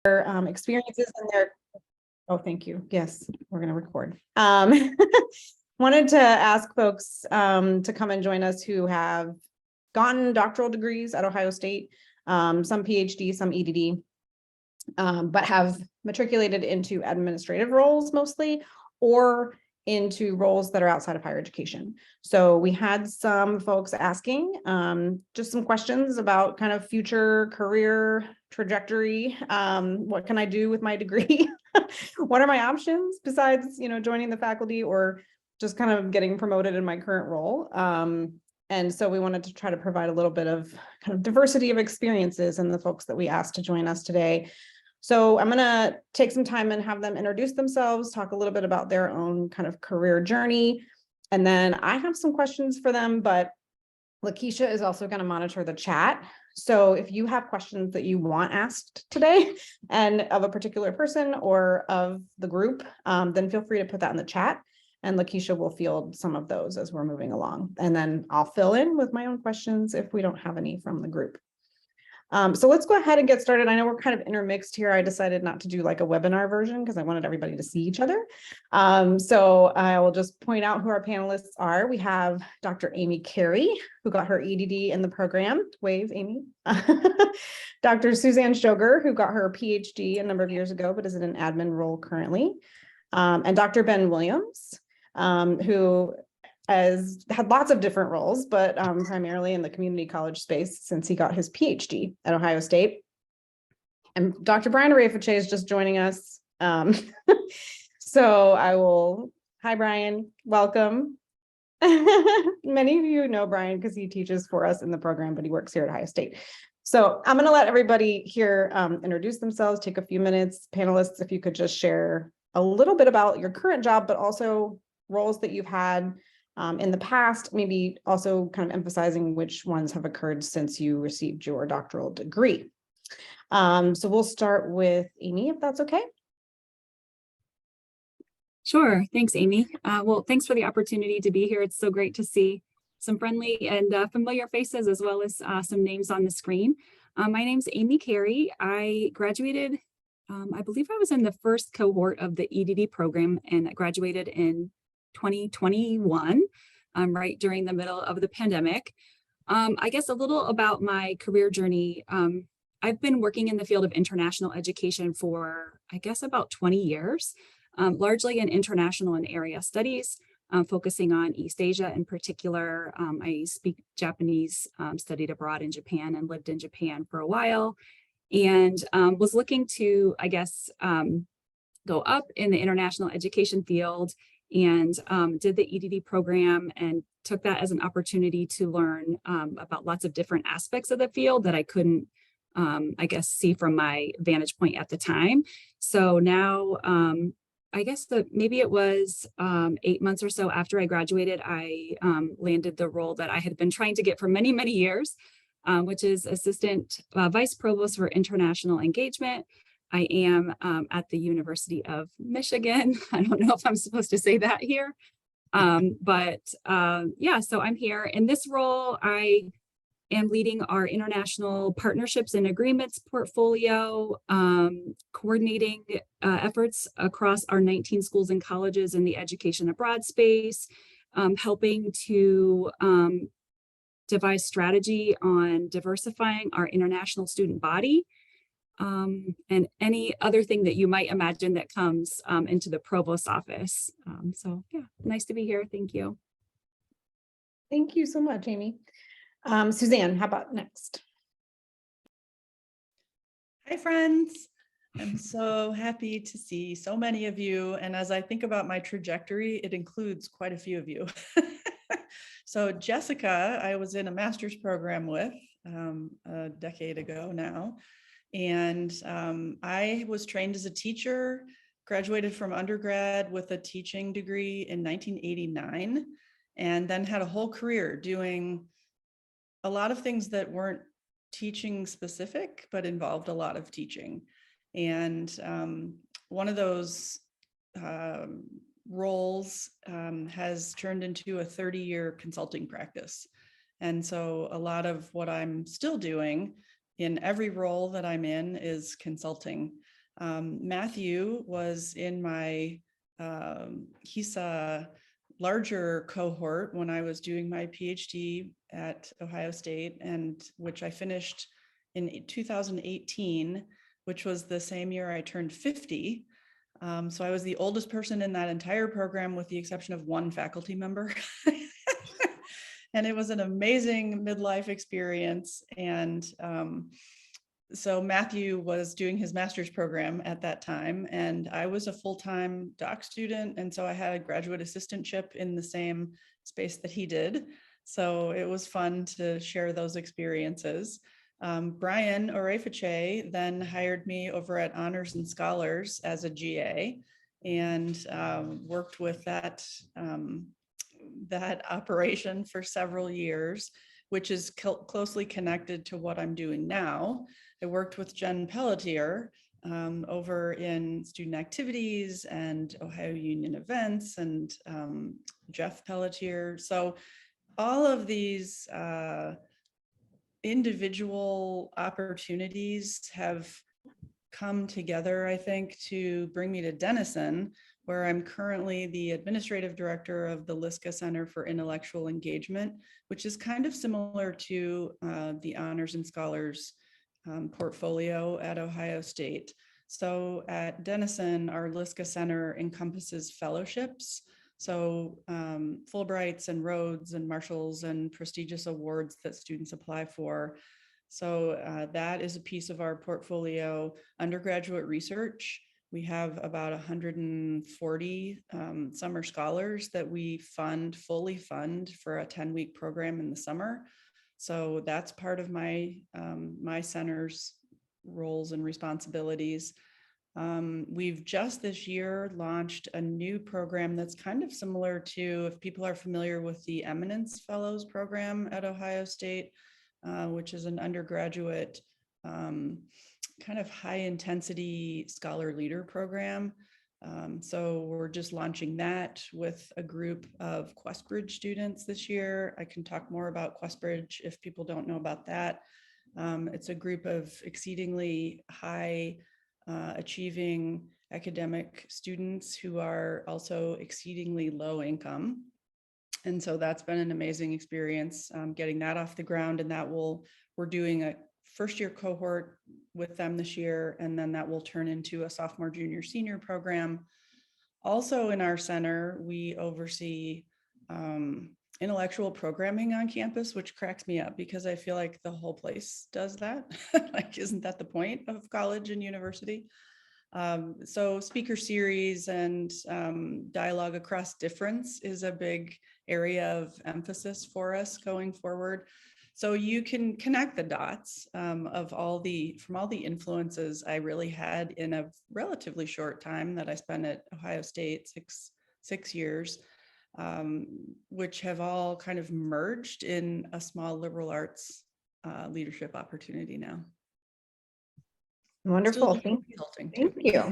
experiences in their, oh, thank you. Yes, we're going to record. Wanted to ask folks to come and join us who have gotten doctoral degrees at Ohio State, some PhD, some EdD, but have matriculated into administrative roles mostly, or into roles that are outside of higher education. So we had some folks asking just some questions about kind of future career trajectory. What can I do with my degree? What are my options besides, joining the faculty or just kind of getting promoted in my current role? And so we wanted to try to provide a little bit of kind of diversity of experiences in the folks that we asked to join us today. So I'm going to take some time and have them introduce themselves, talk a little bit about their own kind of career journey. And then I have some questions for them, but Lakeisha is also going to monitor the chat. So if you have questions that you want asked today and of a particular person or of the group, then feel free to put that in the chat. And Lakeisha will field some of those as we're moving along. And then I'll fill in with my own questions if we don't have any from the group. So let's go ahead and get started. I know we're kind of intermixed here. I decided not to do like a webinar version because I wanted everybody to see each other. So I will just point out who our panelists are. We have Dr. Amy Carey, who got her EdD in the program. Wave, Amy. Dr. Suzanne Shoger, who got her PhD a number of years ago, but is in an admin role currently. And Dr. Ben Williams, who has had lots of different roles, but primarily in the community college space since he got his PhD at Ohio State. And Dr. Brian Arefache is just joining us. So hi, Brian, welcome. Many of you know Brian because he teaches for us in the program, but he works here at Ohio State. So I'm gonna let everybody here introduce themselves, take a few minutes. Panelists, if you could just share a little bit about your current job, but also roles that you've had in the past, maybe also kind of emphasizing which ones have occurred since you received your doctoral degree. So we'll start with Amy, if that's okay. Sure. Thanks, Amy. Well, thanks for the opportunity to be here. It's so great to see some friendly and familiar faces as well as some names on the screen. My name's Amy Carey. I graduated, I believe I was in the first cohort of the EdD program, and I graduated in 2021, right during the middle of the pandemic. I guess a little about my career journey. I've been working in the field of international education for, I guess, about 20 years, largely in international and area studies, focusing on East Asia in particular. I speak Japanese, studied abroad in Japan and lived in Japan for a while, and was looking to, I guess, go up in the international education field, and did the EdD program and took that as an opportunity to learn about lots of different aspects of the field that I couldn't, I guess, see from my vantage point at the time. So now, I guess maybe it was 8 months or so after I graduated, I landed the role that I had been trying to get for many, many years, which is Assistant Vice Provost for International Engagement. I am at the University of Michigan. I don't know if I'm supposed to say that here, but yeah, so I'm here. In this role, I am leading our international partnerships and agreements portfolio, coordinating efforts across our 19 schools and colleges in the education abroad space, helping to devise strategy on diversifying our international student body, and any other thing that you might imagine that comes into the provost's office. So yeah, nice to be here. Thank you. Thank you so much, Amy. Suzanne, how about next? Hi, friends. I'm so happy to see so many of you. And as I think about my trajectory, it includes quite a few of you. So Jessica, I was in a master's program with a decade ago now. And I was trained as a teacher, graduated from undergrad with a teaching degree in 1989, and then had a whole career doing a lot of things that weren't teaching specific, but involved a lot of teaching. And one of those roles has turned into a 30-year consulting practice. And so a lot of what I'm still doing in every role that I'm in is consulting. Matthew was in my HESA larger cohort when I was doing my PhD at Ohio State, and which I finished in 2018, which was the same year I turned 50. So I was the oldest person in that entire program with the exception of one faculty member. And it was an amazing midlife experience. And so Matthew was doing his master's program at that time, and I was a full-time doc student. And so I had a graduate assistantship in the same space that he did. So it was fun to share those experiences. Brian Orefice then hired me over at Honors and Scholars as a GA, and worked with that operation for several years, which is closely connected to what I'm doing now. I worked with Jen Pelletier over in student activities and Ohio Union events, and Jeff Pelletier. So all of these individual opportunities have come together, I think, to bring me to Denison, where I'm currently the administrative director of the LISCA Center for Intellectual Engagement, which is kind of similar to the Honors and Scholars portfolio at Ohio State. So at Denison, our LISCA Center encompasses fellowships. So Fulbrights and Rhodes and Marshalls and prestigious awards that students apply for. So that is a piece of our portfolio. Undergraduate research, we have about 140 summer scholars that we fully fund for a 10-week program in the summer. So that's part of my center's roles and responsibilities. We've just this year launched a new program that's kind of similar to, if people are familiar with the Eminence Fellows program at Ohio State, which is an undergraduate kind of high intensity scholar leader program. So we're just launching that with a group of QuestBridge students this year. I can talk more about QuestBridge if people don't know about that. It's a group of exceedingly high achieving academic students who are also exceedingly low income. And so that's been an amazing experience getting that off the ground, and we're doing a first year cohort with them this year, and then that will turn into a sophomore, junior, senior program. Also in our center, we oversee intellectual programming on campus, which cracks me up because I feel like the whole place does that. Like, isn't that the point of college and university? So speaker series and dialogue across difference is a big area of emphasis for us going forward. So you can connect the dots from all the influences I really had in a relatively short time that I spent at Ohio State, six years, which have all kind of merged in a small liberal arts leadership opportunity now. Wonderful. Thank you.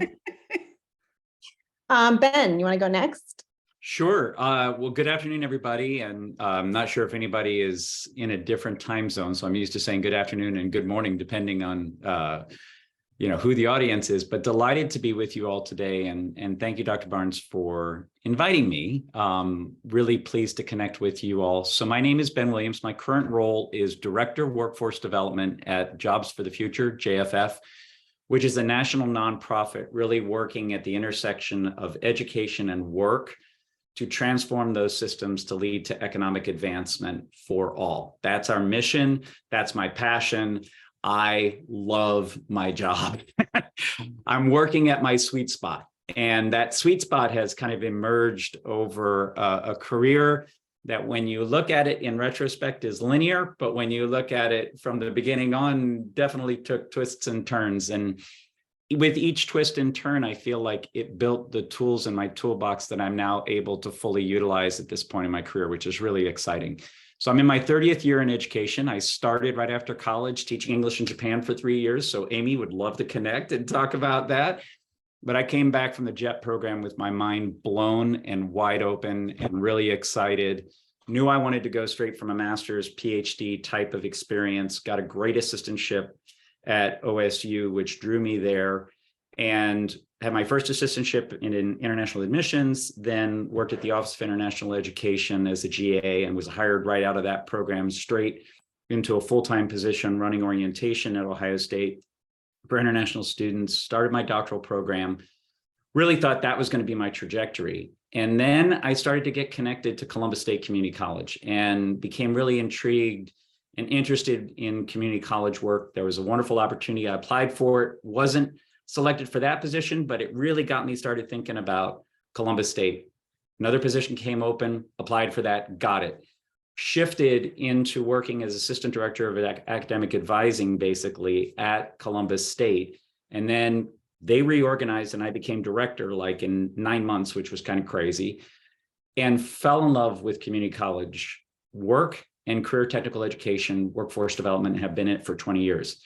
Ben, you want to go next? Sure. Well, good afternoon, everybody. And I'm not sure if anybody is in a different time zone, so I'm used to saying good afternoon and good morning, depending on who the audience is. But delighted to be with you all today, and thank you, Dr. Barnes, for inviting me. Really pleased to connect with you all. So my name is Ben Williams. My current role is Director of Workforce Development at Jobs for the Future, JFF, which is a national nonprofit really working at the intersection of education and work to transform those systems to lead to economic advancement for all. That's our mission. That's my passion. I love my job. I'm working at my sweet spot. And that sweet spot has kind of emerged over a career that, when you look at it in retrospect, is linear, but when you look at it from the beginning on, definitely took twists and turns. And with each twist and turn, I feel like it built the tools in my toolbox that I'm now able to fully utilize at this point in my career, which is really exciting. So I'm in my 30th year in education. I started right after college teaching English in Japan for 3 years. So Amy would love to connect and talk about that. But I came back from the JET program with my mind blown and wide open and really excited. Knew I wanted to go straight from a master's, PhD type of experience, got a great assistantship at OSU, which drew me there. and had my first assistantship in international admissions, then worked at the Office of International Education as a GA and was hired right out of that program straight into a full-time position running orientation at Ohio State for international students, started my doctoral program, really thought that was going to be my trajectory. And then I started to get connected to Columbus State Community College and became really intrigued and interested in community college work. There was a wonderful opportunity. I applied for it, wasn't selected for that position, but it really got me started thinking about Columbus State. Another position came open, applied for that, got it. Shifted into working as assistant director of academic advising, basically at Columbus State. And then they reorganized and I became director like in 9 months, which was kind of crazy, and fell in love with community college work and career technical education, workforce development, and have been in it for 20 years.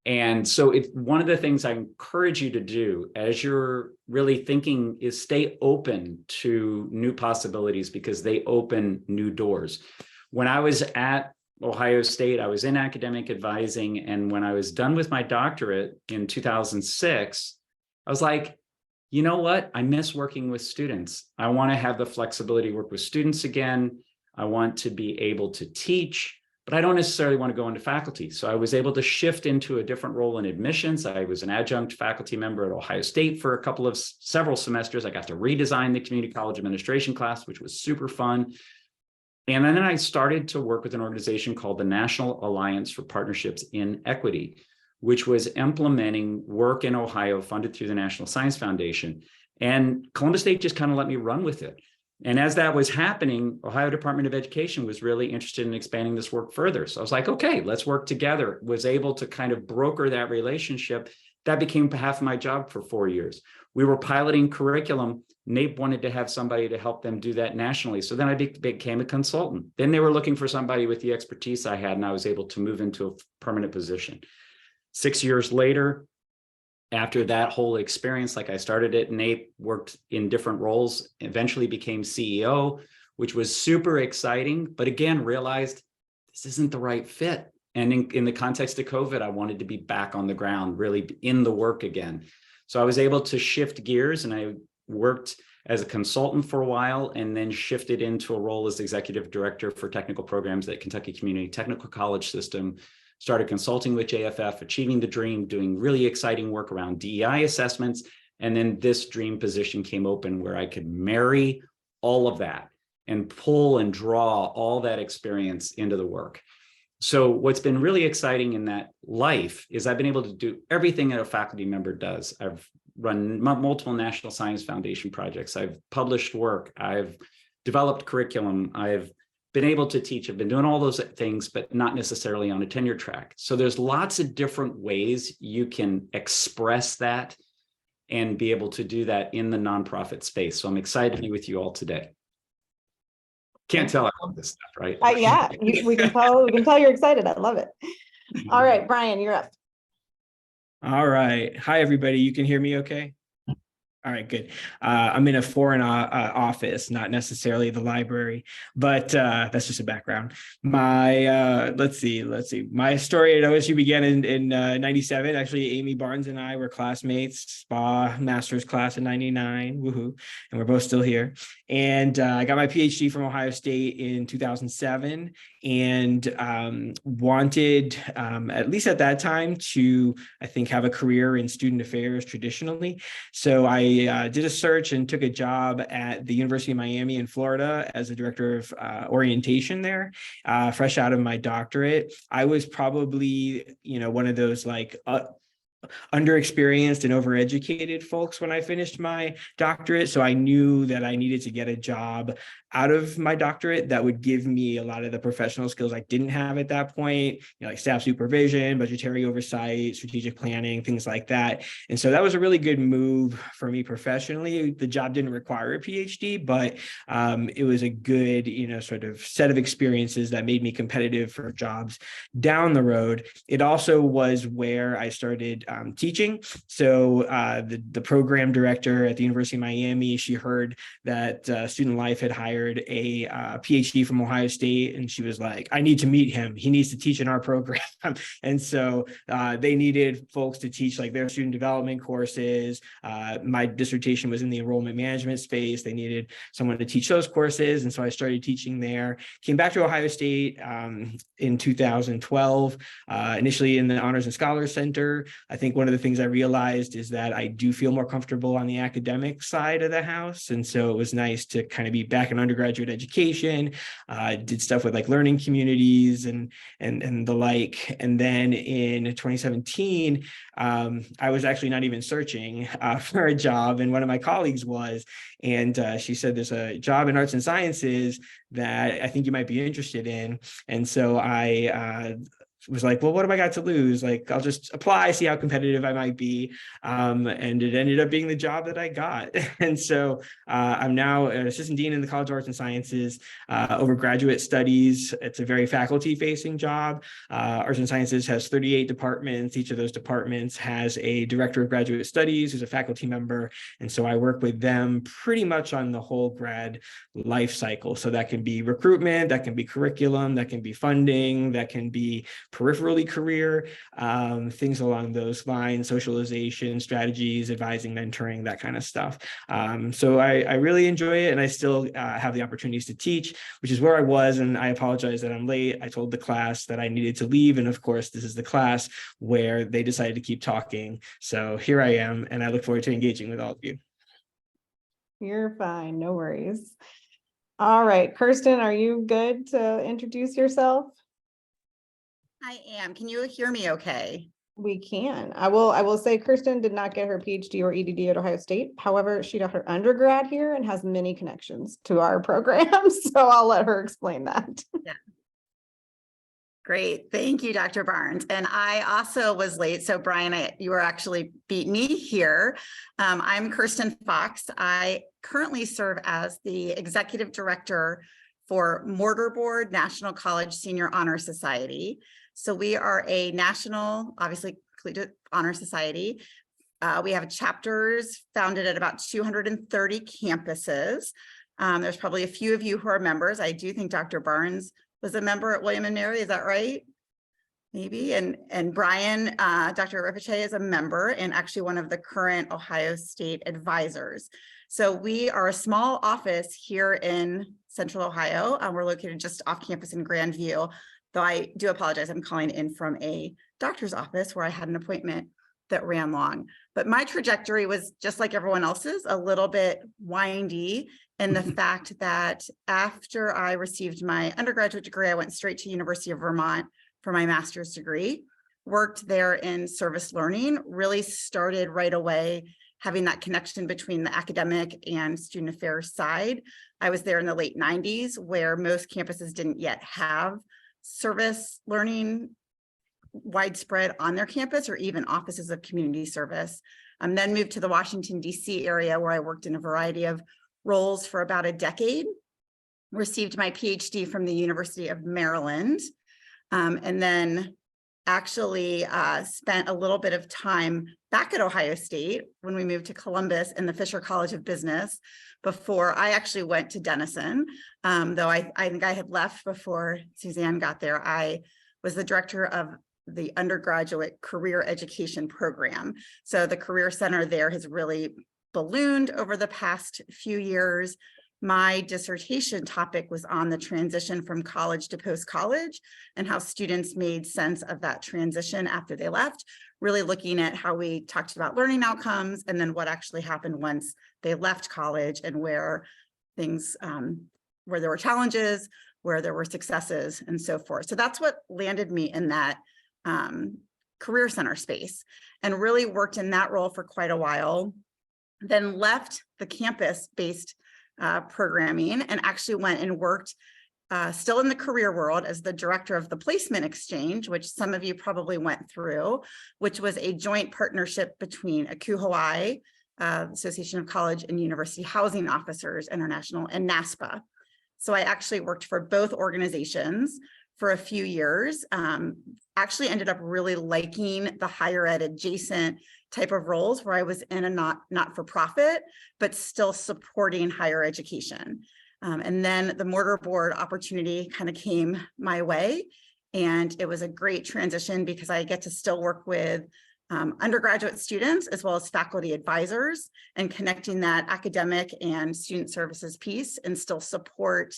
And so it's one of the things I encourage you to do as you're really thinking is stay open to new possibilities because they open new doors. When I was at Ohio State, I was in academic advising. And when I was done with my doctorate in 2006, I was like, you know what? I miss working with students. I want to have the flexibility to work with students again. I want to be able to teach, but I don't necessarily want to go into faculty. So I was able to shift into a different role in admissions. I was an adjunct faculty member at Ohio State for several semesters. I got to redesign the community college administration class, which was super fun. And then I started to work with an organization called the National Alliance for Partnerships in Equity, which was implementing work in Ohio funded through the National Science Foundation. And Columbus State just kind of let me run with it. And as that was happening, Ohio Department of Education was really interested in expanding this work further. So I was like, okay, let's work together. Was able to kind of broker that relationship. That became half of my job for 4 years. We were piloting curriculum. NAEP wanted to have somebody to help them do that nationally. So then I became a consultant. Then they were looking for somebody with the expertise I had, and I was able to move into a permanent position. 6 years later, after that whole experience, like I started at NAEP, worked in different roles, eventually became CEO, which was super exciting, but again, realized this isn't the right fit. And in the context of COVID, I wanted to be back on the ground, really in the work again. So I was able to shift gears and I worked as a consultant for a while and then shifted into a role as executive director for technical programs at Kentucky Community Technical College System, started consulting with JFF, achieving the dream, doing really exciting work around DEI assessments. And then this dream position came open where I could marry all of that and pull and draw all that experience into the work. So what's been really exciting in that life is I've been able to do everything that a faculty member does. I've run multiple National Science Foundation projects. I've published work. I've developed curriculum. I've been able to teach. I've been doing all those things, but not necessarily on a tenure track. So there's lots of different ways you can express that and be able to do that in the nonprofit space. So I'm excited to be with you all today. Can't tell I love this stuff, right? Yeah, we can tell you're excited. I love it. All right, Brian, you're up. All right. Hi, everybody. You can hear me okay? All right, good. I'm in a foreign office, not necessarily the library, but that's just a background. My let's see. My story at OSU began in 97. Actually, Amy Barnes and I were classmates, SPA master's class in 99. Woohoo! And we're both still here. And I got my PhD from Ohio State in 2007, and wanted, at least at that time, to I think have a career in student affairs traditionally. So I did a search and took a job at the University of Miami in Florida as a director of orientation there, fresh out of my doctorate. I was probably, one of those like underexperienced and overeducated folks when I finished my doctorate. So I knew that I needed to get a job out of my doctorate that would give me a lot of the professional skills I didn't have at that point, like staff supervision, budgetary oversight, strategic planning, things like that. And so that was a really good move for me professionally. The job didn't require a PhD, but it was a good, sort of set of experiences that made me competitive for jobs down the road. It also was where I started teaching. So the program director at the University of Miami, she heard that Student Life had hired a PhD from Ohio State, and she was like, I need to meet him. He needs to teach in our program. And so they needed folks to teach like their student development courses. My dissertation was in the enrollment management space. They needed someone to teach those courses. And so I started teaching there, came back to Ohio State in 2012, initially in the Honors and Scholars Center. I think one of the things I realized is that I do feel more comfortable on the academic side of the house. And so it was nice to kind of be back in undergraduate education, did stuff with like learning communities and the like. And then in 2017, I was actually not even searching for a job, and one of my colleagues was, and she said, there's a job in arts and sciences that I think you might be interested in. And so I was like, well, what have I got to lose? Like, I'll just apply, see how competitive I might be. And it ended up being the job that I got. And so I'm now an assistant dean in the College of Arts and Sciences over graduate studies. It's a very faculty facing job. Arts and Sciences has 38 departments. Each of those departments has a director of graduate studies who's a faculty member. And so I work with them pretty much on the whole grad life cycle. So that can be recruitment, that can be curriculum, that can be funding, that can be peripherally career, things along those lines, socialization, strategies, advising, mentoring, that kind of stuff. So I really enjoy it, and I still have the opportunities to teach, which is where I was, and I apologize that I'm late. I told the class that I needed to leave, and of course, this is the class where they decided to keep talking. So here I am, and I look forward to engaging with all of you. You're fine, no worries. All right, Kirsten, are you good to introduce yourself? I am. Can you hear me okay? We can. I will say Kirsten did not get her PhD or EdD at Ohio State. However, she got her undergrad here and has many connections to our program. So I'll let her explain that. Yeah. Great. Thank you, Dr. Barnes. And I also was late. So Brian, you were actually beat me here. I'm Kirsten Fox. I currently serve as the executive director for Mortarboard National College Senior Honor Society. So we are a national, obviously, collegiate honor society. We have chapters founded at about 230 campuses. There's probably a few of you who are members. I do think Dr. Barnes was a member at William & Mary. Is that right? Maybe. And Brian, Dr. Ripiche is a member and actually one of the current Ohio State advisors. So we are a small office here in Central Ohio. We're located just off campus in Grandview. Though I do apologize, I'm calling in from a doctor's office where I had an appointment that ran long. But my trajectory was just like everyone else's, a little bit windy in the fact that after I received my undergraduate degree, I went straight to University of Vermont for my master's degree, worked there in service learning, really started right away having that connection between the academic and student affairs side. I was there in the late 90s where most campuses didn't yet have service learning widespread on their campus or even offices of community service. Then moved to the Washington, D.C. area where I worked in a variety of roles for about a decade, received my PhD from the University of Maryland, and then actually spent a little bit of time back at Ohio State when we moved to Columbus in the Fisher College of Business before I actually went to Denison. Though I think I had left before Suzanne got there. I was the director of the undergraduate career education program. So the Career Center there has really ballooned over the past few years. My dissertation topic was on the transition from college to post-college and how students made sense of that transition after they left, really looking at how we talked about learning outcomes and then what actually happened once they left college and where things, where there were challenges, where there were successes and so forth. So that's what landed me in that Career Center space and really worked in that role for quite a while, then left the campus-based programming and actually went and worked still in the career world as the director of the Placement Exchange, which some of you probably went through, which was a joint partnership between ACU Hawaii, Association of College and University Housing Officers International, and NASPA. So I actually worked for both organizations for a few years. Actually ended up really liking the higher ed adjacent type of roles where I was in a not-for-profit, but still supporting higher education. And then the mortarboard opportunity kind of came my way. And it was a great transition because I get to still work with undergraduate students as well as faculty advisors and connecting that academic and student services piece and still support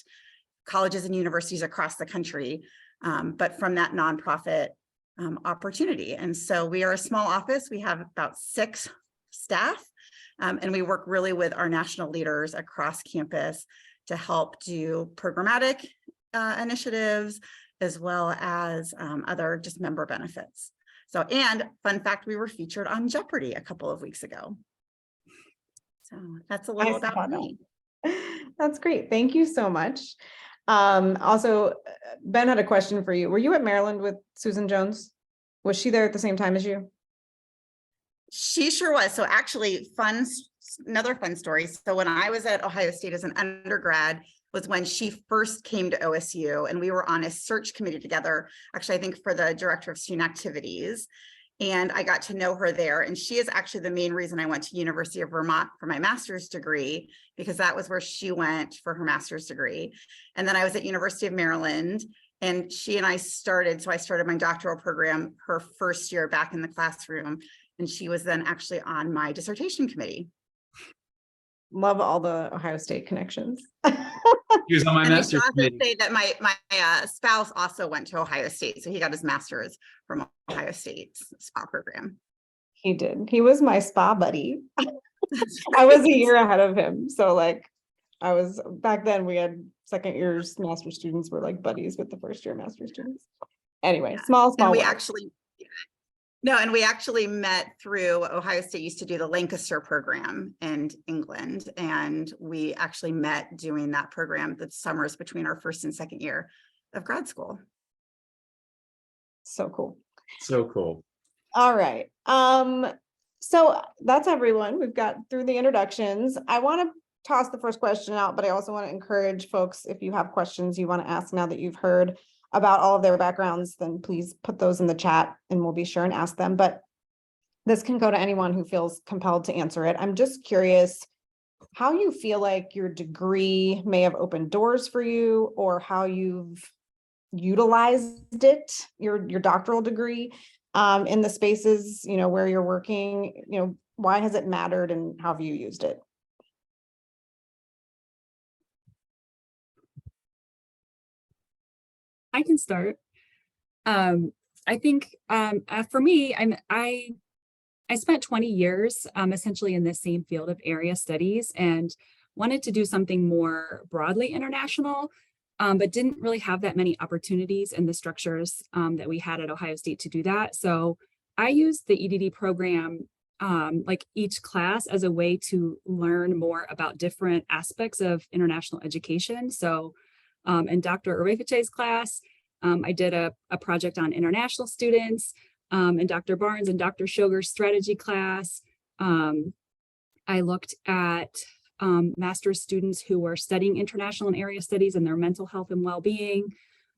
colleges and universities across the country, but from that nonprofit opportunity. And so we are a small office. We have about 6 staff, and we work really with our national leaders across campus to help do programmatic initiatives, as well as other just member benefits. So, and fun fact, we were featured on Jeopardy a couple of weeks ago. So that's a little about me. That's great. Thank you so much. Also, Ben had a question for you. Were you at Maryland with Susan Jones? Was she there at the same time as you? She sure was. So actually another fun story. So when I was at Ohio State as an undergrad was when she first came to OSU, and we were on a search committee together, actually, I think for the director of student activities. And I got to know her there. And she is actually the main reason I went to University of Vermont for my master's degree, because that was where she went for her master's degree. And then I was at University of Maryland, and she and I started, so I started my doctoral program her first year back in the classroom. And she was then actually on my dissertation committee. Love all the Ohio State connections. He was on my And I master's should also committee. say that my spouse also went to Ohio State, so he got his master's from Ohio State's spa program. He did. He was my spa buddy. I was a year ahead of him. So like I was back then, we had second years master's students were like buddies with the first year master's students. Anyway, small And we world. actually, and we actually met through Ohio State used to do the Lancaster program in England. And we actually met doing that program the summers between our first and second year of grad school. So cool. So cool. All right. So that's everyone. We've got through the introductions. I want to toss the first question out, but I also want to encourage folks, if you have questions you want to ask now that you've heard about all of their backgrounds, then please put those in the chat and we'll be sure and ask them. But this can go to anyone who feels compelled to answer it. I'm just curious how you feel like your degree may have opened doors for you, or how you've utilized it, your doctoral degree, in the spaces, where you're working, why has it mattered and how have you used it? I can start. I think for me, I spent 20 years essentially in the same field of area studies and wanted to do something more broadly international, but didn't really have that many opportunities in the structures that we had at Ohio State to do that. So I used the EdD program, like each class, as a way to learn more about different aspects of international education. So in Dr. Urwefiche's class, I did a project on international students. In Dr. Barnes and Dr. Shoger's strategy class, I looked at master's students who were studying international and area studies and their mental health and well-being.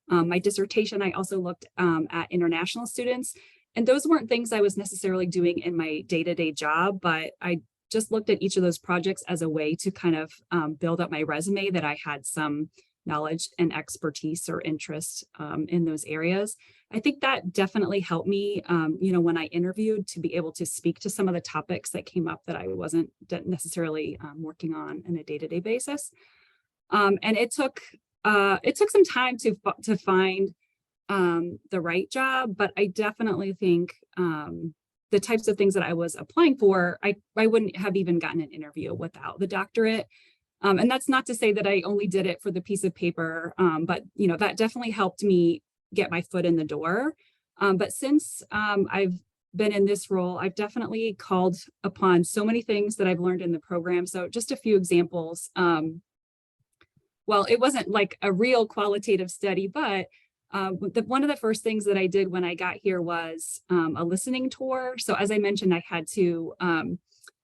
My dissertation, I also looked at international students. And those weren't things I was necessarily doing in my day-to-day job, but I just looked at each of those projects as a way to kind of build up my resume that I had some knowledge and expertise or interest in those areas. I think that definitely helped me, when I interviewed, to be able to speak to some of the topics that came up that I wasn't necessarily working on a day-to-day basis. And it took some time to find the right job, but I definitely think the types of things that I was applying for, I wouldn't have even gotten an interview without the doctorate. And that's not to say that I only did it for the piece of paper, but that definitely helped me get my foot in the door. But since I've been in this role, I've definitely called upon so many things that I've learned in the program. So just a few examples. Well, it wasn't like a real qualitative study, but one of the first things that I did when I got here was a listening tour. So as I mentioned, I had to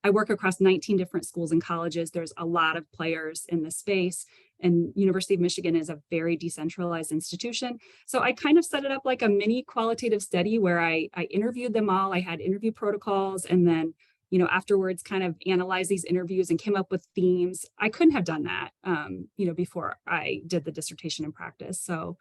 I work across 19 different schools and colleges. There's a lot of players in this space, and University of Michigan is a very decentralized institution. So I kind of set it up like a mini qualitative study where I interviewed them all. I had interview protocols, and then, you know, afterwards kind of analyzed these interviews and came up with themes. I couldn't have done that, you know, before I did the dissertation in practice. So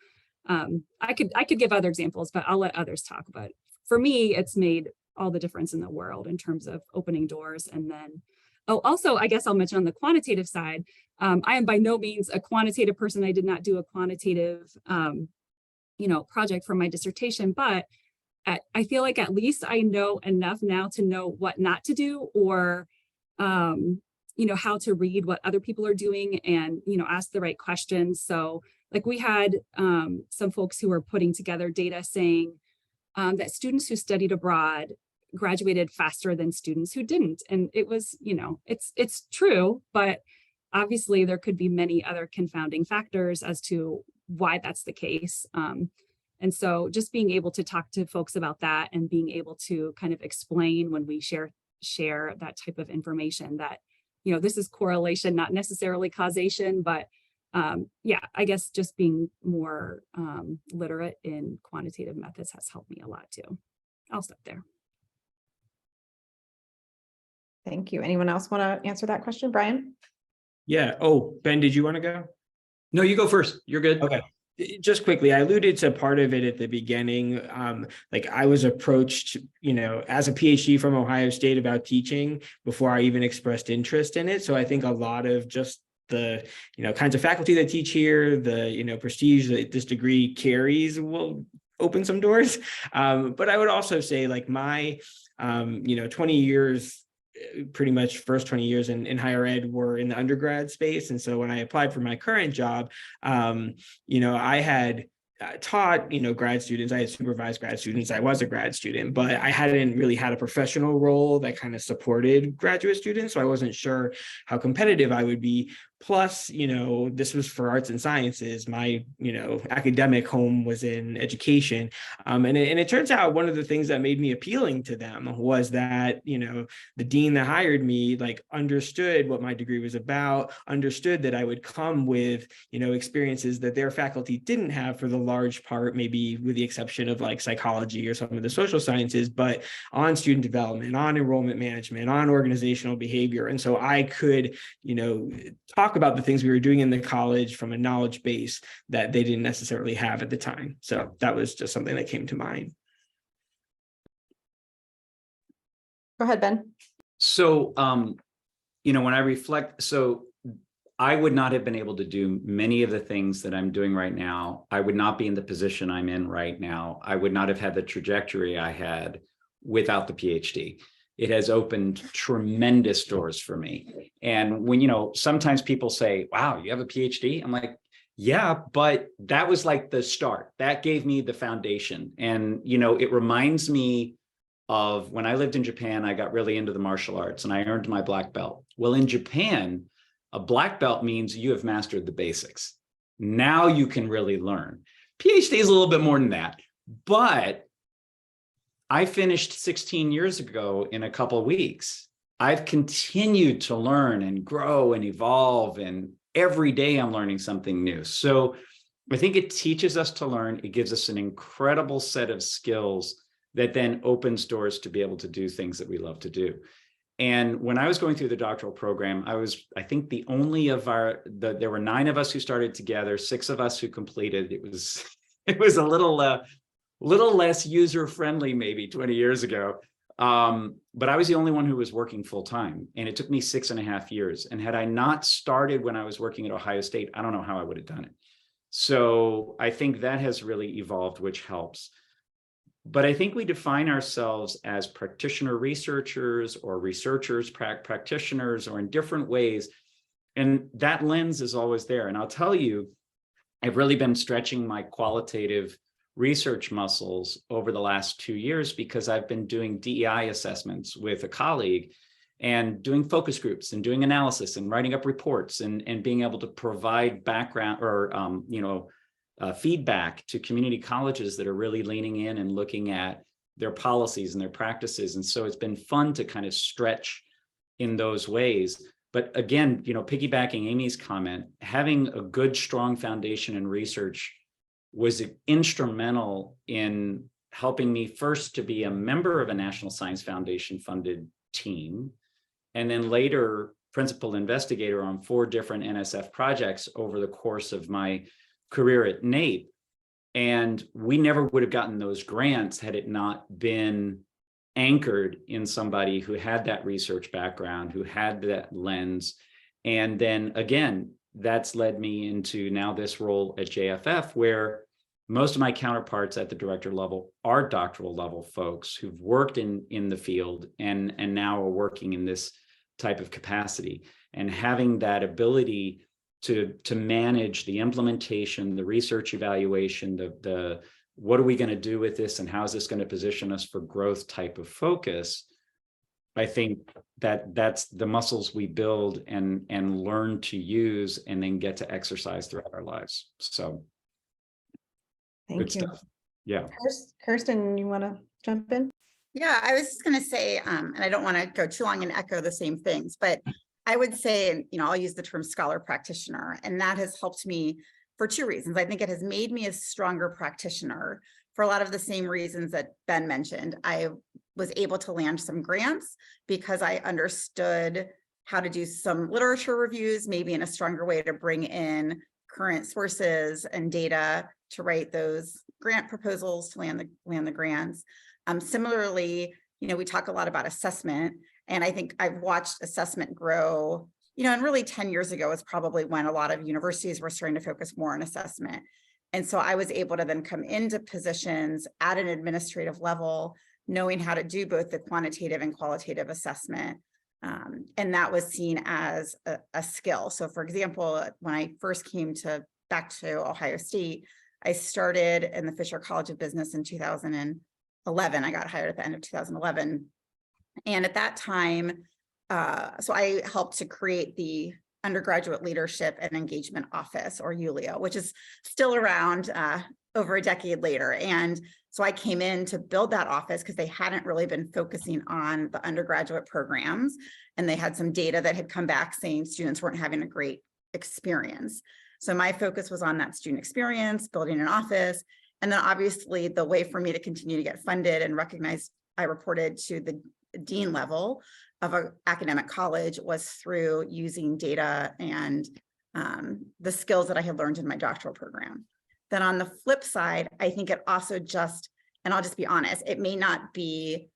I could give other examples, but I'll let others talk. But for me, it's made all the difference in the world in terms of opening doors. And then, oh, also, I guess I'll mention on the quantitative side, I am by no means a quantitative person. I did not do a quantitative, you know, project for my dissertation, but I feel like at least I know enough now to know what not to do, or, you know, how to read what other people are doing and, you know, ask the right questions. So like we had some folks who were putting together data saying that students who studied abroad graduated faster than students who didn't. And it was, you know, it's true, but obviously there could be many other confounding factors as to why that's the case. And so just being able to talk to folks about that and being able to kind of explain when we share that type of information that, you know, this is correlation, not necessarily causation, but yeah, I guess just being more literate in quantitative methods has helped me a lot too. I'll stop there. Thank you. Anyone else want to answer that question, Brian? Yeah. Oh, Ben, did you want to go? No, you go first. You're good. Okay. Just quickly, I alluded to part of it at the beginning. Like I was approached, you know, as a PhD from Ohio State about teaching before I even expressed interest in it. So I think a lot of just the, you know, kinds of faculty that teach here, the, you know, prestige that this degree carries will open some doors. But I would also say like my, you know, 20 years, pretty much first 20 years in higher ed were in the undergrad space. And so when I applied for my current job, you know, I had taught, you know, grad students, I had supervised grad students, I was a grad student, but I hadn't really had a professional role that kind of supported graduate students. So I wasn't sure how competitive I would be. Plus, you know, this was for arts and sciences. My, you know, academic home was in education. And it turns out one of the things that made me appealing to them was that, you know, the dean that hired me, like understood what my degree was about, understood that I would come with, you know, experiences that their faculty didn't have for the large part, maybe with the exception of like psychology or some of the social sciences, but on student development, on enrollment management, on organizational behavior. And so I could, you know, talk about the things we were doing in the college from a knowledge base that they didn't necessarily have at the time. So that was just something that came to mind. Go ahead, Ben. So, you know, when I reflect, so I would not have been able to do many of the things that I'm doing right now. I would not be in the position I'm in right now. I would not have had the trajectory I had without the PhD. It has opened tremendous doors for me. And when, you know, sometimes people say, wow, you have a PhD? I'm like, yeah, but that was like the start. That gave me the foundation. And, you know, it reminds me of when I lived in Japan, I got really into the martial arts and I earned my black belt. Well, in Japan, a black belt means you have mastered the basics. Now you can really learn. PhD is a little bit more than that, but I finished 16 years ago in a couple of weeks. I've continued to learn and grow and evolve, and every day I'm learning something new. So I think it teaches us to learn. It gives us an incredible set of skills that then opens doors to be able to do things that we love to do. And when I was going through the doctoral program, I think the only of there were 9 of us who started together, 6 of us who completed. It was a little less user-friendly maybe 20 years ago. But I was the only one who was working full-time, and it took me 6.5 years. And had I not started when I was working at Ohio State, I don't know how I would have done it. So I think that has really evolved, which helps. But I think we define ourselves as practitioner researchers or researchers, practitioners, or in different ways. And that lens is always there. And I'll tell you, I've really been stretching my qualitative research muscles over the last 2 years because I've been doing DEI assessments with a colleague and doing focus groups and doing analysis and writing up reports and being able to provide background or, feedback to community colleges that are really leaning in and looking at their policies and their practices. And so it's been fun to kind of stretch in those ways. But again, piggybacking Amy's comment, having a good, strong foundation in research was instrumental in helping me first to be a member of a National Science Foundation funded team, and then later principal investigator on 4 different NSF projects over the course of my career at NAEP. And we never would have gotten those grants had it not been anchored in somebody who had that research background, who had that lens. And then again, that's led me into now this role at JFF, where most of my counterparts at the director level are doctoral level folks who've worked in the field and now are working in this type of capacity. And having that ability to manage the implementation, the research evaluation, the what are we going to do with this and how is this going to position us for growth type of focus, I think that's the muscles we build and learn to use and then get to exercise throughout our lives. So Thank good you. stuff. Yeah. Kirsten, you want to jump in? Yeah, I was just going to say, and I don't want to go too long and echo the same things, but I would say, I'll use the term scholar practitioner, and that has helped me for 2 reasons. I think it has made me a stronger practitioner for a lot of the same reasons that Ben mentioned. I was able to land some grants because I understood how to do some literature reviews, maybe in a stronger way to bring in current sources and data to write those grant proposals to land the grants. Similarly, we talk a lot about assessment, and I think I've watched assessment grow, and really 10 years ago is probably when a lot of universities were starting to focus more on assessment. And so I was able to then come into positions at an administrative level, knowing how to do both the quantitative and qualitative assessment. And that was seen as a skill. So for example, when I first came back to Ohio State, I started in the Fisher College of Business in 2011. I got hired at the end of 2011. And at that time, so I helped to create the Undergraduate Leadership and Engagement Office, or ULEO, which is still around over a decade later. And so I came in to build that office because they hadn't really been focusing on the undergraduate programs. And they had some data that had come back saying students weren't having a great experience. So my focus was on that student experience, building an office. And then obviously the way for me to continue to get funded and recognized, I reported to the dean level of an academic college was through using data and the skills that I had learned in my doctoral program. Then on the flip side, I think it also just, and I'll just be honest, it may not be,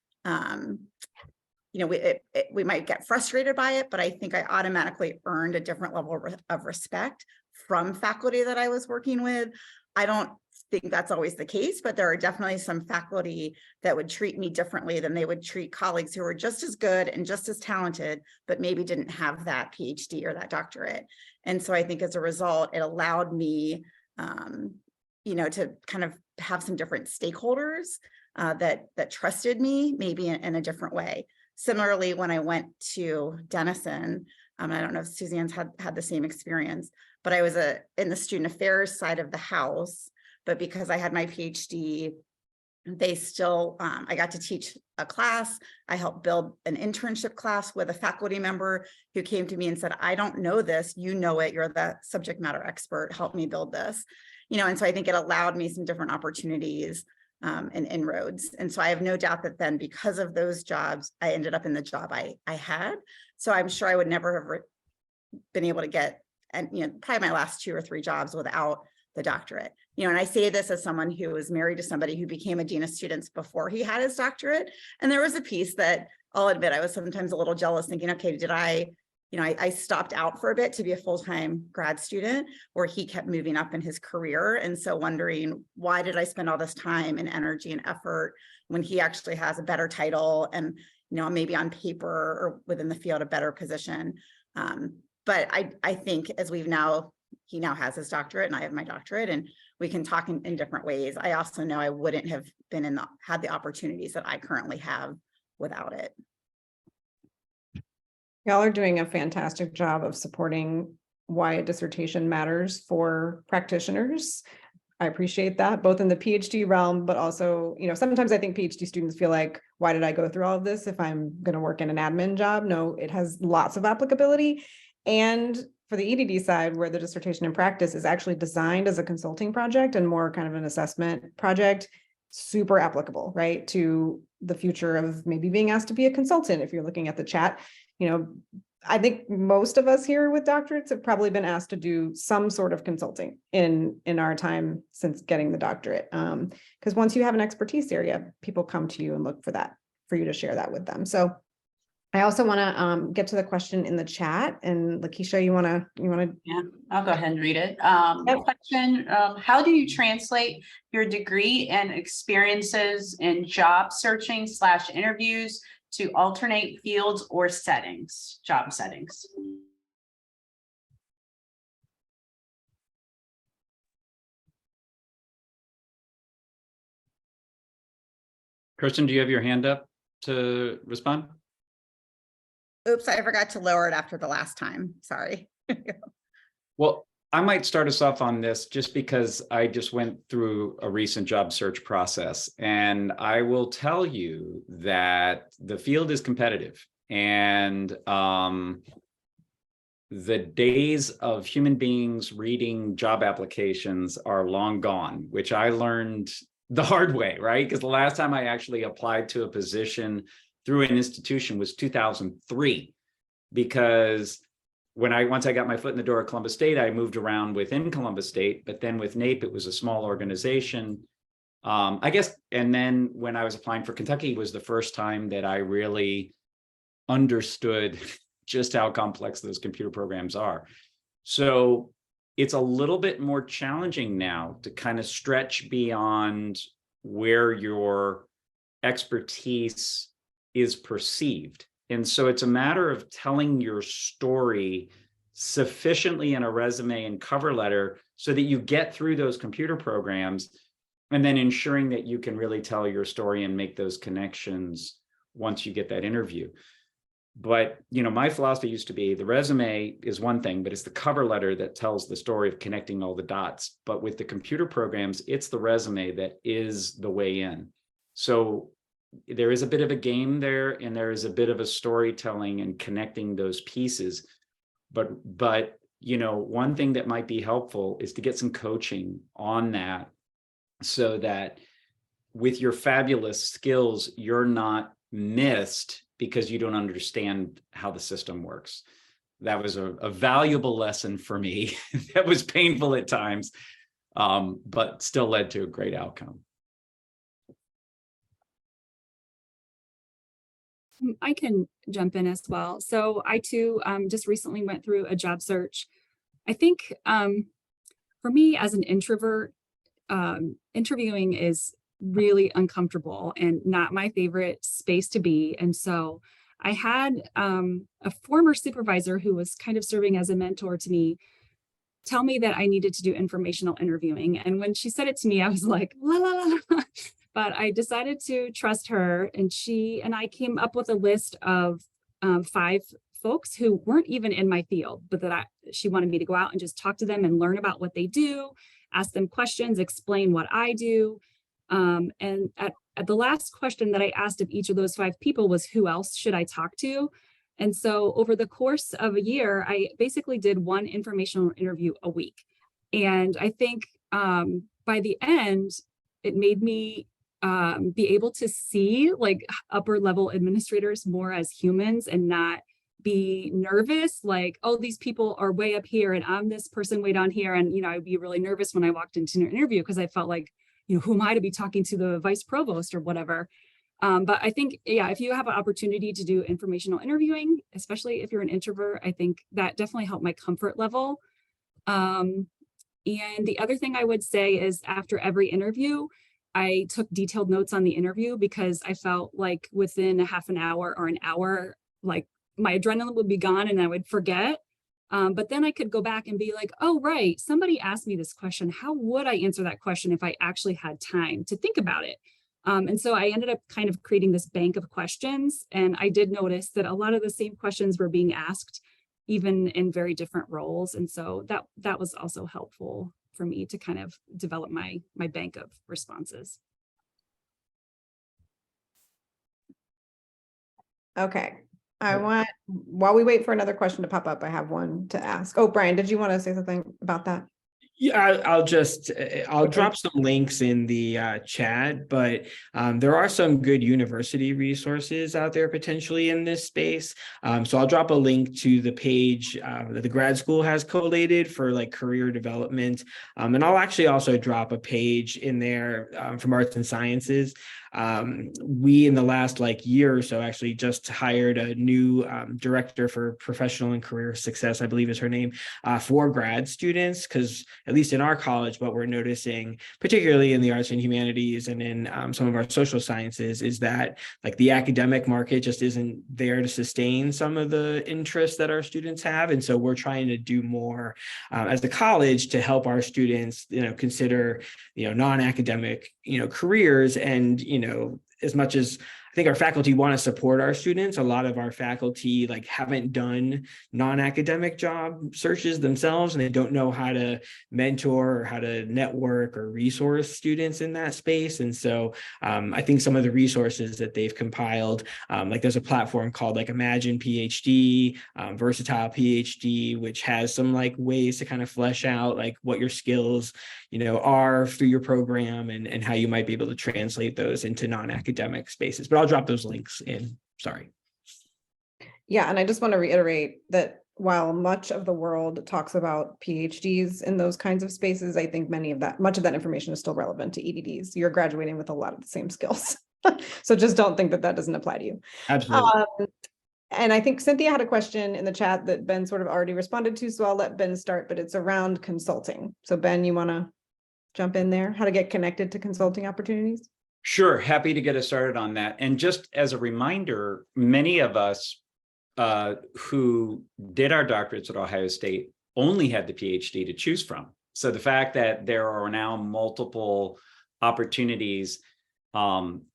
we might get frustrated by it, but I think I automatically earned a different level of respect from faculty that I was working with. I don't think that's always the case, but there are definitely some faculty that would treat me differently than they would treat colleagues who were just as good and just as talented, but maybe didn't have that PhD or that doctorate. And so I think as a result, it allowed me, to kind of have some different stakeholders that trusted me, maybe in a different way. Similarly, when I went to Denison, I don't know if Suzanne's had the same experience, but I was in the student affairs side of the house. But because I had my PhD, they still, I got to teach a class. I helped build an internship class with a faculty member who came to me and said, I don't know this, you know it, you're the subject matter expert, help me build this. And so I think it allowed me some different opportunities and inroads. And so I have no doubt that then because of those jobs, I ended up in the job I had. So I'm sure I would never have been able to get, and probably my last 2 or 3 jobs without the doctorate. And I say this as someone who was married to somebody who became a dean of students before he had his doctorate. And there was a piece that I'll admit I was sometimes a little jealous, thinking, okay, did I stopped out for a bit to be a full-time grad student, where he kept moving up in his career. And so wondering, why did I spend all this time and energy and effort when he actually has a better title and, maybe on paper or within the field, a better position. But I think as he now has his doctorate and I have my doctorate, and we can talk in different ways. I also know I wouldn't have been had the opportunities that I currently have without it. Y'all are doing a fantastic job of supporting why a dissertation matters for practitioners. I appreciate that, both in the PhD realm, but also, you know, sometimes I think PhD students feel like, why did I go through all of this if I'm going to work in an admin job? No, it has lots of applicability. And for the EdD side, where the dissertation in practice is actually designed as a consulting project and more kind of an assessment project, super applicable, right, to the future of maybe being asked to be a consultant. If you're looking at the chat, you know, I think most of us here with doctorates have probably been asked to do some sort of consulting in our time since getting the doctorate. Because once you have an expertise area, people come to you and look for that, for you to share that with them. So I also want to get to the question in the chat, and Lakeisha, you want to Yeah, I'll go ahead and read it. Yep. Question, how do you translate your degree and experiences in job searching / interviews to alternate fields or settings, job settings? Kristen, do you have your hand up to respond? Oops, I forgot to lower it after the last time. Sorry. Well, I might start us off on this just because I just went through a recent job search process, and I will tell you that the field is competitive, and the days of human beings reading job applications are long gone, which I learned the hard way, right? Because the last time I actually applied to a position through an institution was 2003, because once I got my foot in the door at Columbus State, I moved around within Columbus State, but then with NAPE, it was a small organization. I guess, and then when I was applying for Kentucky was the first time that I really understood just how complex those computer programs are. So it's a little bit more challenging now to kind of stretch beyond where your expertise is perceived. And so it's a matter of telling your story sufficiently in a resume and cover letter so that you get through those computer programs, and then ensuring that you can really tell your story and make those connections once you get that interview. But, you know, my philosophy used to be the resume is one thing, but it's the cover letter that tells the story of connecting all the dots. But with the computer programs, it's the resume that is the way in. So there is a bit of a game there, and there is a bit of a storytelling and connecting those pieces. But you know, one thing that might be helpful is to get some coaching on that, so that with your fabulous skills, you're not missed because you don't understand how the system works. That was a valuable lesson for me. That was painful at times, but still led to a great outcome. I can jump in as well. So I too just recently went through a job search. I think for me as an introvert, interviewing is really uncomfortable and not my favorite space to be. And so I had a former supervisor who was kind of serving as a mentor to me tell me that I needed to do informational interviewing. And when she said it to me, I was like, la, la, la, la. But I decided to trust her, and she and I came up with a list of 5 folks who weren't even in my field, but that she wanted me to go out and just talk to them and learn about what they do, ask them questions, explain what I do. And at the last question that I asked of each of those 5 people was, who else should I talk to? And so over the course of a year, I basically did 1 informational interview a week. And I think by the end, it made me be able to see like upper level administrators more as humans and not be nervous, like, oh, these people are way up here and I'm this person way down here. And, you know, I'd be really nervous when I walked into an interview because I felt like, you know, who am I to be talking to the vice provost or whatever? But I think, yeah, if you have an opportunity to do informational interviewing, especially if you're an introvert, I think that definitely helped my comfort level. And the other thing I would say is after every interview, I took detailed notes on the interview because I felt like within a half an hour or an hour, like my adrenaline would be gone and I would forget. But then I could go back and be like, oh, right, somebody asked me this question. How would I answer that question if I actually had time to think about it? And so I ended up kind of creating this bank of questions. And I did notice that a lot of the same questions were being asked, even in very different roles. And so that was also helpful for me to kind of develop my bank of responses. Okay. While we wait for another question to pop up, I have one to ask. Oh, Brian, did you want to say something about that? Yeah, I'll drop some links in the chat, but there are some good university resources out there potentially in this space. So I'll drop a link to the page that the grad school has collated for like career development. And I'll actually also drop a page in there from Arts and Sciences. We in the last like year or so actually just hired a new director for professional and career success, I believe is her name, for grad students, because at least in our college, what we're noticing, particularly in the arts and humanities and in some of our social sciences, is that like the academic market just isn't there to sustain some of the interests that our students have. And so we're trying to do more as a college to help our students, consider, non-academic, careers. And, as much as I think our faculty want to support our students, a lot of our faculty like haven't done non-academic job searches themselves, and they don't know how to mentor or how to network or resource students in that space. And so I think some of the resources that they've compiled, like there's a platform called like Imagine PhD, Versatile PhD, which has some like ways to kind of flesh out like what your skills, are through your program and how you might be able to translate those into non-academic spaces. But I'll drop those links in. Sorry. Yeah, and I just want to reiterate that while much of the world talks about PhDs in those kinds of spaces, I think much of that information is still relevant to EdDs. You're graduating with a lot of the same skills. So just don't think that doesn't apply to you. Absolutely. And I think Cynthia had a question in the chat that Ben sort of already responded to, so I'll let Ben start, but it's around consulting. So Ben, you want to jump in there? How to get connected to consulting opportunities? Sure, happy to get us started on that. And just as a reminder, many of us who did our doctorates at Ohio State only had the PhD to choose from. So the fact that there are now multiple opportunities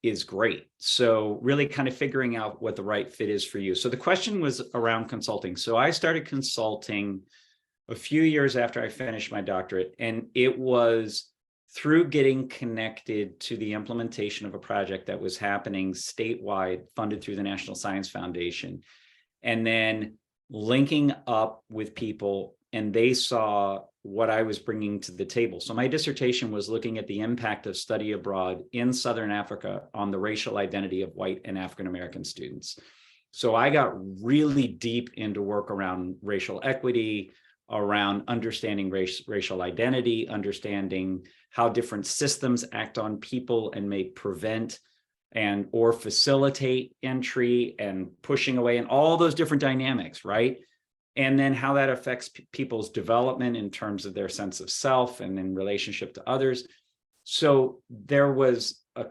is great. So really kind of figuring out what the right fit is for you. So the question was around consulting. So I started consulting a few years after I finished my doctorate, and it was through getting connected to the implementation of a project that was happening statewide, funded through the National Science Foundation, and then linking up with people, and they saw what I was bringing to the table. So my dissertation was looking at the impact of study abroad in Southern Africa on the racial identity of white and African-American students. So I got really deep into work around racial equity, around understanding racial identity, understanding how different systems act on people and may prevent and or facilitate entry and pushing away and all those different dynamics, right? And then how that affects people's development in terms of their sense of self and in relationship to others. So there was a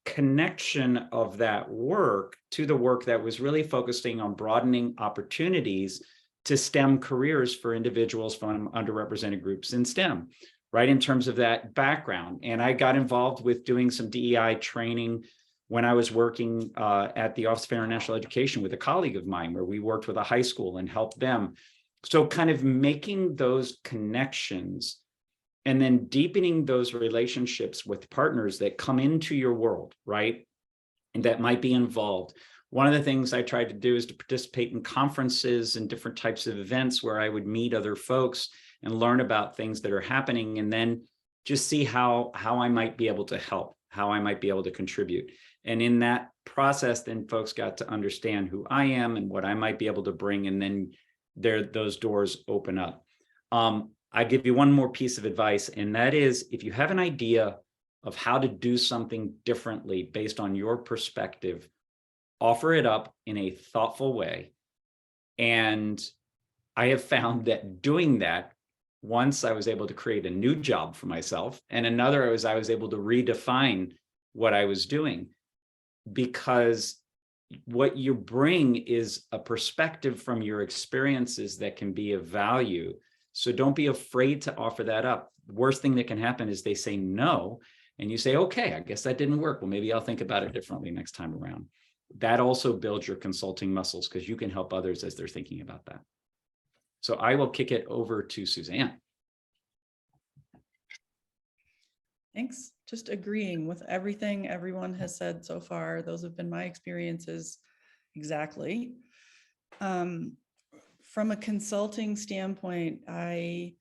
connection of that work to the work that was really focusing on broadening opportunities to STEM careers for individuals from underrepresented groups in STEM, right, in terms of that background. And I got involved with doing some DEI training when I was working at the Office of International Education with a colleague of mine, where we worked with a high school and helped them. So kind of making those connections and then deepening those relationships with partners that come into your world, right, and that might be involved. One of the things I tried to do is to participate in conferences and different types of events where I would meet other folks and learn about things that are happening, and then just see how I might be able to help, how I might be able to contribute. And in that process, then folks got to understand who I am and what I might be able to bring, and then those doors open up. I give you one more piece of advice, and that is, if you have an idea of how to do something differently based on your perspective, offer it up in a thoughtful way. And I have found that doing that, once I was able to create a new job for myself, and another I was able to redefine what I was doing, because what you bring is a perspective from your experiences that can be of value. So don't be afraid to offer that up. The worst thing that can happen is they say no, and you say, okay, I guess that didn't work. Well, maybe I'll think about it differently next time around. That also builds your consulting muscles, because you can help others as they're thinking about that. So I will kick it over to Suzanne. Thanks. Just agreeing with everything everyone has said so far. Those have been my experiences exactly. From a consulting standpoint, I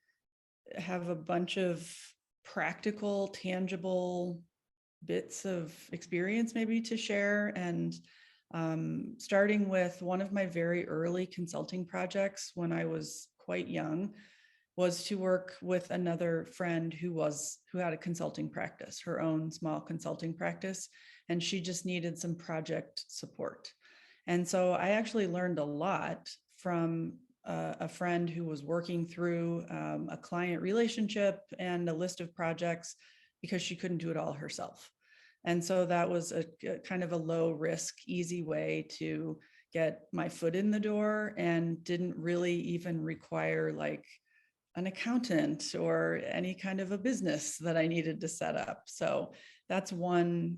have a bunch of practical, tangible bits of experience maybe to share. And starting with one of my very early consulting projects when I was quite young was to work with another friend who had a consulting practice, her own small consulting practice, and she just needed some project support. And so I actually learned a lot from a friend who was working through a client relationship and a list of projects because she couldn't do it all herself. And so that was a kind of a low risk, easy way to get my foot in the door, and didn't really even require like an accountant or any kind of a business that I needed to set up. So that's one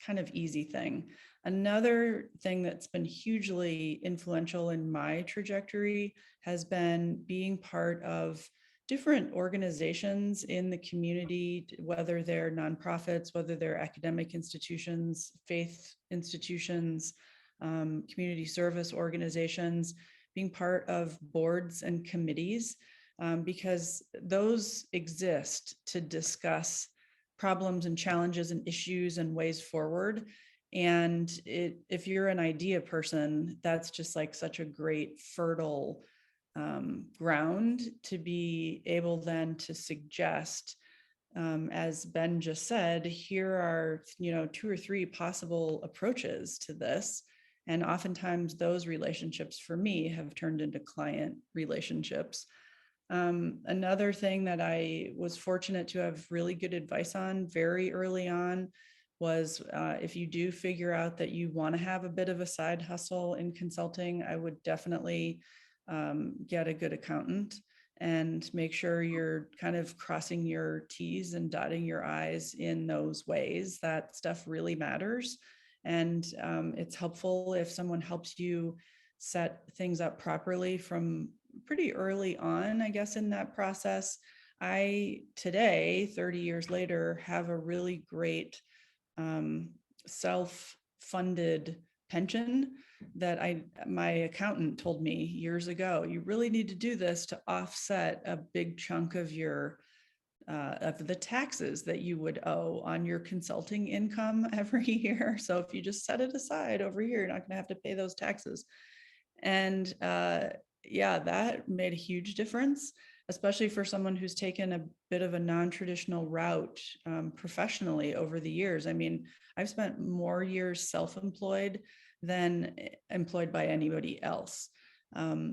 kind of easy thing. Another thing that's been hugely influential in my trajectory has been being part of different organizations in the community, whether they're nonprofits, whether they're academic institutions, faith institutions, community service organizations, being part of boards and committees, because those exist to discuss problems and challenges and issues and ways forward. And if you're an idea person, that's just like such a great fertile ground to be able then to suggest, as Ben just said, here are 2 or 3 possible approaches to this. And oftentimes those relationships for me have turned into client relationships. Another thing that I was fortunate to have really good advice on very early on was if you do figure out that you want to have a bit of a side hustle in consulting, I would definitely get a good accountant and make sure you're kind of crossing your T's and dotting your I's in those ways. That stuff really matters. And it's helpful if someone helps you set things up properly from pretty early on, I guess, in that process. I today, 30 years later, have a really great self-funded pension that my accountant told me years ago. You really need to do this to offset a big chunk of your of the taxes that you would owe on your consulting income every year. So if you just set it aside over here, you're not going to have to pay those taxes. And yeah, that made a huge difference, especially for someone who's taken a bit of a non-traditional route professionally over the years. I mean, I've spent more years self-employed than employed by anybody else.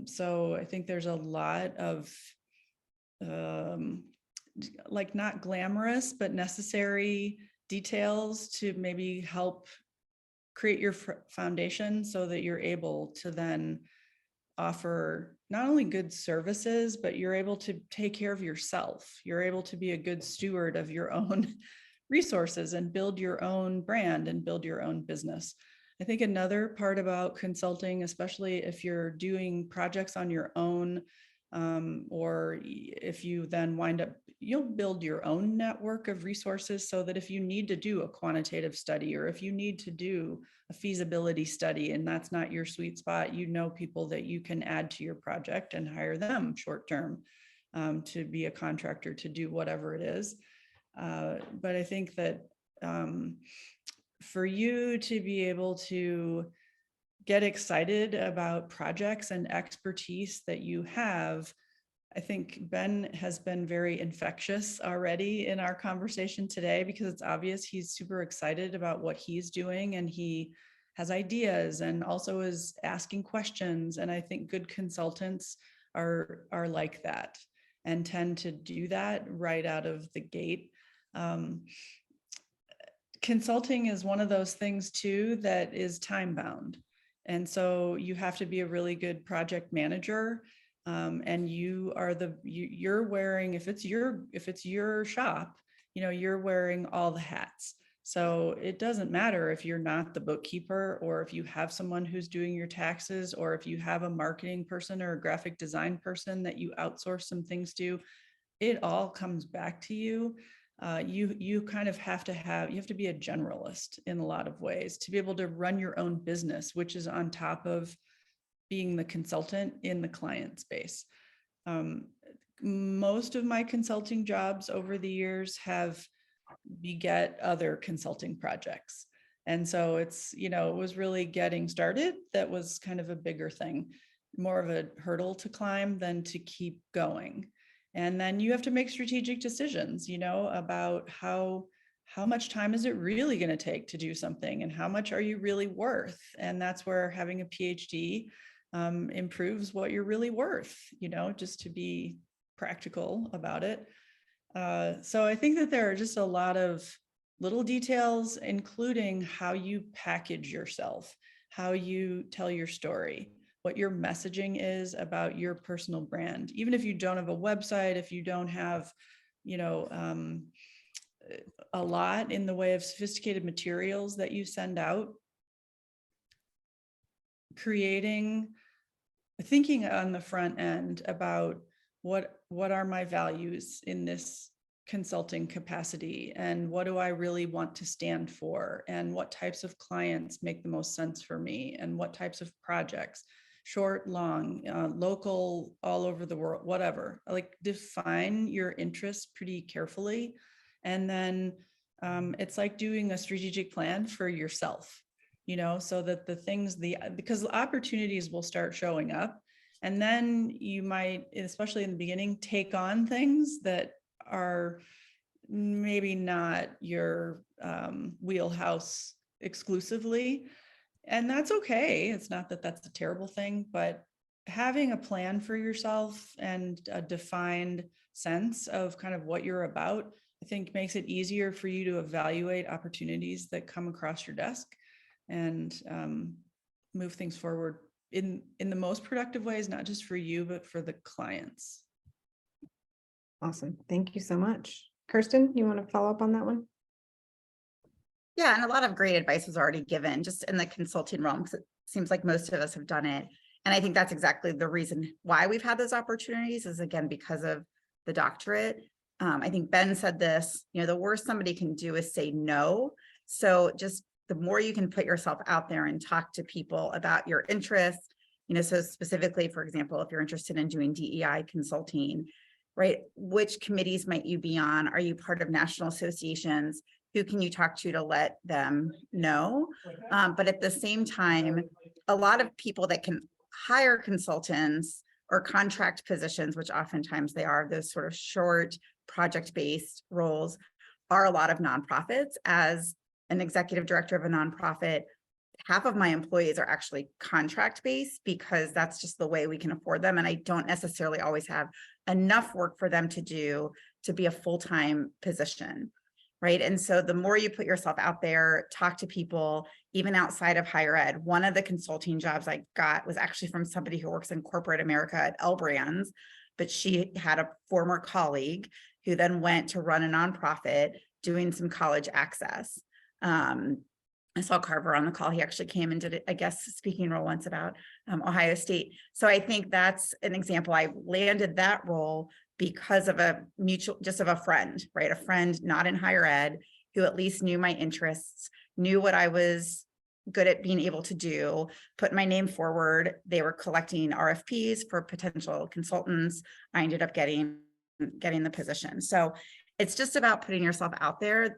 So I think there's a lot of like not glamorous, but necessary details to maybe help create your foundation so that you're able to then offer not only good services, but you're able to take care of yourself. You're able to be a good steward of your own resources and build your own brand and build your own business. I think another part about consulting, especially if you're doing projects on your own, or if you then wind up, you'll build your own network of resources so that if you need to do a quantitative study, or if you need to do a feasibility study and that's not your sweet spot, you know people that you can add to your project and hire them short term to be a contractor to do whatever it is. But I think that for you to be able to get excited about projects and expertise that you have, I think Ben has been very infectious already in our conversation today, because it's obvious he's super excited about what he's doing and he has ideas and also is asking questions. And I think good consultants are like that and tend to do that right out of the gate. Consulting is one of those things too that is time bound. And so you have to be a really good project manager. And you're wearing, if it's your shop, you're wearing all the hats. So it doesn't matter if you're not the bookkeeper, or if you have someone who's doing your taxes, or if you have a marketing person or a graphic design person that you outsource some things to, it all comes back to you. you kind of have to be a generalist in a lot of ways to be able to run your own business, which is on top of being the consultant in the client space. Most of my consulting jobs over the years have beget other consulting projects. And so it's, it was really getting started. That was kind of a bigger thing, more of a hurdle to climb than to keep going. And then you have to make strategic decisions, about how much time is it really going to take to do something and how much are you really worth? And that's where having a PhD improves what you're really worth, just to be practical about it. So I think that there are just a lot of little details, including how you package yourself, how you tell your story, what your messaging is about your personal brand. Even if you don't have a website, if you don't have, a lot in the way of sophisticated materials that you send out, thinking on the front end about what are my values in this consulting capacity, and what do I really want to stand for, and what types of clients make the most sense for me, and what types of projects, short, long, local, all over the world, whatever. Like, define your interests pretty carefully. And then it's like doing a strategic plan for yourself, so that because the opportunities will start showing up. And then you might, especially in the beginning, take on things that are maybe not your wheelhouse exclusively. And that's okay. It's not that that's a terrible thing, but having a plan for yourself and a defined sense of kind of what you're about, I think makes it easier for you to evaluate opportunities that come across your desk and move things forward in the most productive ways, not just for you, but for the clients. Awesome. Thank you so much. Kirsten, you want to follow up on that one? Yeah, and a lot of great advice was already given just in the consulting realm, because it seems like most of us have done it. And I think that's exactly the reason why we've had those opportunities, is again, because of the doctorate. I think Ben said this, the worst somebody can do is say no. So just the more you can put yourself out there and talk to people about your interests, so specifically, for example, if you're interested in doing DEI consulting, right? Which committees might you be on? Are you part of national associations? Who can you talk to let them know? But at the same time, a lot of people that can hire consultants or contract positions, which oftentimes they are, those sort of short project-based roles, are a lot of nonprofits. As an executive director of a nonprofit, half of my employees are actually contract-based because that's just the way we can afford them. And I don't necessarily always have enough work for them to do to be a full-time position, right? And so the more you put yourself out there, talk to people, even outside of higher ed. One of the consulting jobs I got was actually from somebody who works in corporate America at L Brands, but she had a former colleague who then went to run a nonprofit doing some college access. I saw Carver on the call. He actually came and did a guest speaking role once about Ohio State. So I think that's an example. I landed that role because of a just of a friend, right? A friend not in higher ed who at least knew my interests, knew what I was good at being able to do, put my name forward. They were collecting RFPs for potential consultants. I ended up getting the position. So it's just about putting yourself out there.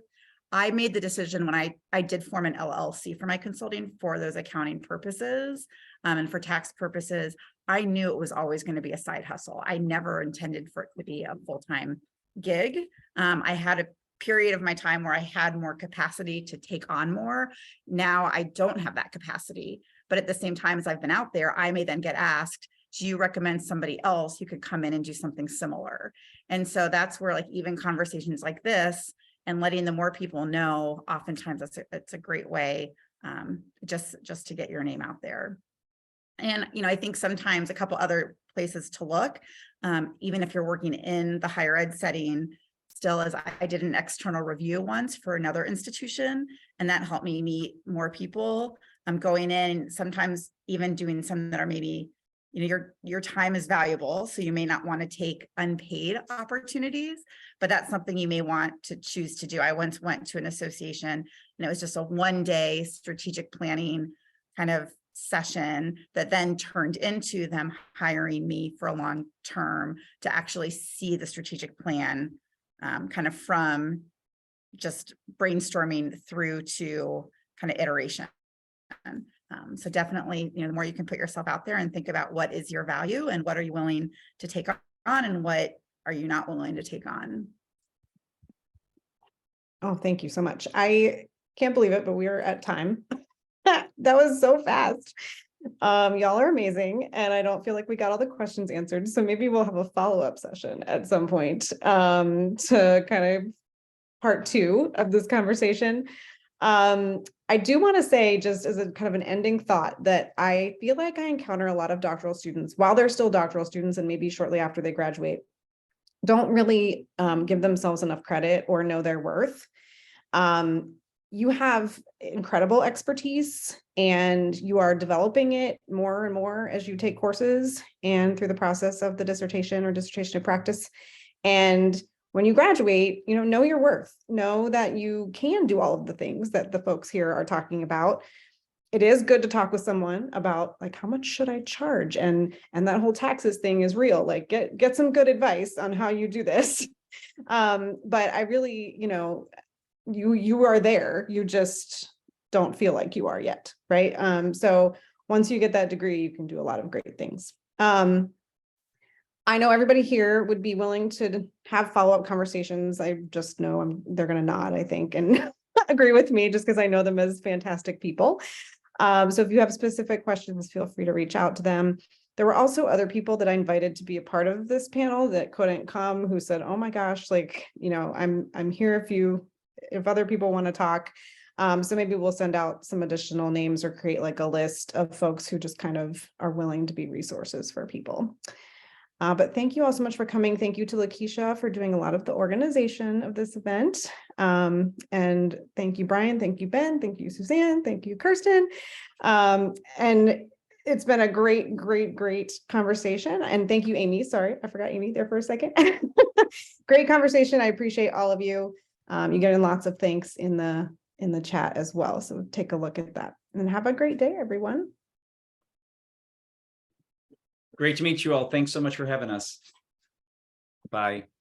I made the decision when I did form an LLC for my consulting for those accounting purposes and for tax purposes. I knew it was always going to be a side hustle. I never intended for it to be a full-time gig. I had a period of my time where I had more capacity to take on more. Now I don't have that capacity, but at the same time as I've been out there, I may then get asked, do you recommend somebody else who could come in and do something similar? And so that's where like even conversations like this and letting the more people know, oftentimes it's a great way just to get your name out there. And, I think sometimes a couple other places to look, even if you're working in the higher ed setting, still, as I did an external review once for another institution, and that helped me meet more people. I'm going in, sometimes even doing some that are maybe your time is valuable, so you may not want to take unpaid opportunities, but that's something you may want to choose to do. I once went to an association and it was just a 1-day strategic planning kind of session that then turned into them hiring me for a long term to actually see the strategic plan kind of from just brainstorming through to kind of iteration. So definitely, the more you can put yourself out there and think about what is your value and what are you willing to take on and what are you not willing to take on. Oh, thank you so much. I can't believe it, but we are at time. That was so fast. Y'all are amazing. And I don't feel like we got all the questions answered. So maybe we'll have a follow-up session at some point to kind of part 2 of this conversation. I do want to say, just as a kind of an ending thought, that I feel like I encounter a lot of doctoral students while they're still doctoral students and maybe shortly after they graduate, don't really give themselves enough credit or know their worth. You have incredible expertise and you are developing it more and more as you take courses and through the process of the dissertation or dissertation of practice. And when you graduate, know your worth, know that you can do all of the things that the folks here are talking about. It is good to talk with someone about like, how much should I charge? And that whole taxes thing is real. Like get some good advice on how you do this. But I really, you are there. You just don't feel like you are yet. Right. So once you get that degree, you can do a lot of great things. I know everybody here would be willing to have follow-up conversations. I just know they're going to nod, I think, and agree with me just because I know them as fantastic people. So if you have specific questions, feel free to reach out to them. There were also other people that I invited to be a part of this panel that couldn't come, who said, oh my gosh, like, I'm here if other people want to talk. So maybe we'll send out some additional names or create like a list of folks who just kind of are willing to be resources for people. But thank you all so much for coming. Thank you to Lakeisha for doing a lot of the organization of this event. And thank you, Brian. Thank you, Ben. Thank you, Suzanne. Thank you, Kirsten. And it's been a great, great, great conversation. And thank you, Amy. Sorry, I forgot Amy there for a second. Great conversation. I appreciate all of you. You get in lots of thanks in the chat as well. So take a look at that and have a great day, everyone. Great to meet you all. Thanks so much for having us. Bye.